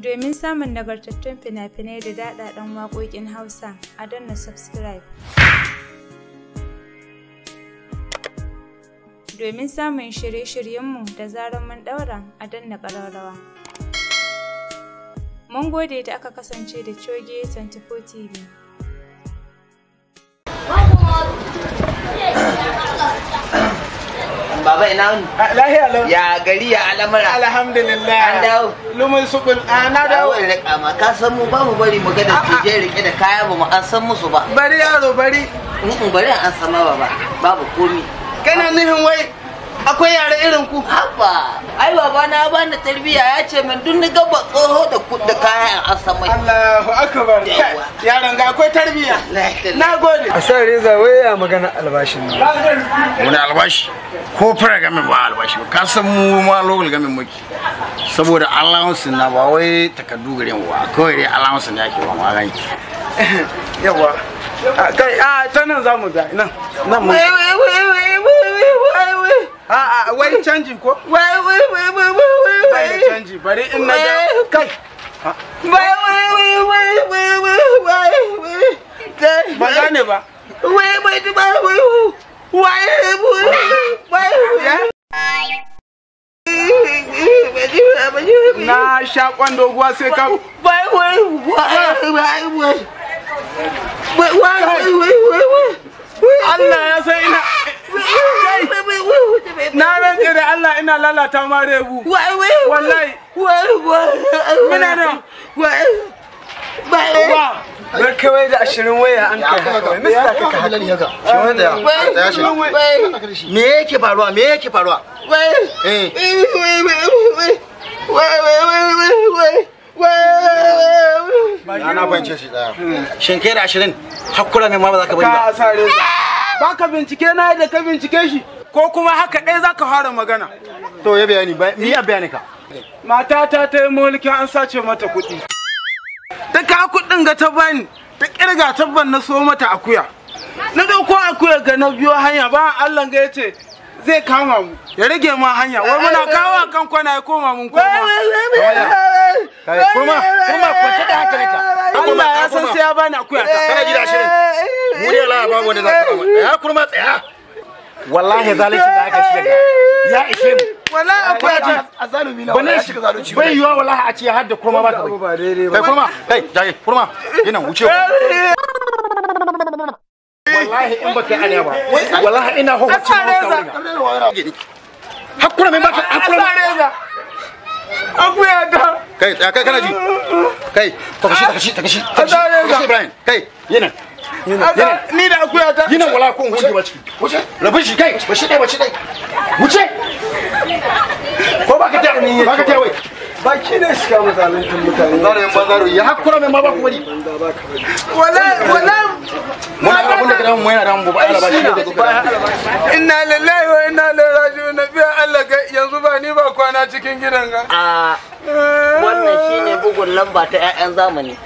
Domin samun nagartattun fina-finai da daɗaɗɗen waƙoƙin Hausa, a danna subscribe. Domin samun shirye-shiryenmu da zarar mun ɗaura, a danna ƙararrawa. Mun gode da aka kasance da Coge 24 TV. Baba ina wuni? Lahiya lau. Ya gari ya al'amura. Alhamdulillah. An dawo. Lumun sukul. Na dawo. Wai rika ma ka san mu ba mu bari mu ga da tije rike da kaya ba mu an san musu ba. Bari yaro bari. Bari an san ma baba. Babu komi. Kana nihin wai akwai yare irin ku? Haba. Ai baba na ba ni tarbiya ya ce min duk ni gaba tsoho da kaya an san mai. Allahu akbar. Yaron ga akwai tarbiya. Na gode. A sa Reza wai ya magana albashin ne. Wani albashi ko fara gamin ba albashi ba ka san mu ma local gamin muke saboda allowance na ba wai takardu gare mu ba kawai dai allowance ne yake ba ma gani yawa kai ta nan zamu ga nan mu wai canji ko wai canji bari in na da kai ba gane ba na sha kwando guwa sai ka Allah ya san ina na rantse da Allah ina lalata ma rebu wallahi muna nan Bar kawai da 20 waya an kai haka. Me yasa kaka halali haka? me yake faruwa na fahimce shi daya shin kai da 20 hakura ne ma ba za ka bari ba ba ka bincike na da ka bincike shi ko kuma haka ɗaya za ka fara magana to ya bayani ni ya bayani ka matata ta yi mulki an sace mata kuɗi ta ka kuɗin ga ta bani ta kirga tabban na so mata akuya na dauko akuya ga na biyo hanya ba Allah ga yace zai kama mu ya rage ma hanya wai muna kawo kan kwana ya koma mun koma kuma kwance da haka ne ka Allah ya san sai ya bani akuya ta kana gida 20 mu ne Allah babu wanda za ka kama ya kurma tsaya wallahi zalunci da aka shiga ya ishe mu wallahi akuya ta azalumi na wallahi shiga zalunci bai yiwa wallahi a ce har da kurma ba ka bai kai kurma kai jaye kurma yana wuce wallahi in baka ane ba wallahi ina hukunci hakura mai baka hakura Reza akuya ta kai tsaya kai kana ji kai takashi Ibrahim kai yana ni da akuya ta yana wala ko wuce ba ciki wuce rabin shi kai ba shi dai wuce ko baka ta wai Baki ne shiga misalantun mutane. Zarin bazaro ya hakura mai ma ba ku bari. Wala muna ga abun da kada mu yana da mu ba Allah ba shi da zuwa. Inna lillahi wa inna ilaihi raji'un biya Allah ga yanzu ba ni ba kwana cikin gidan ga. Wannan shine bugun lamba ta ƴaƴan zamani.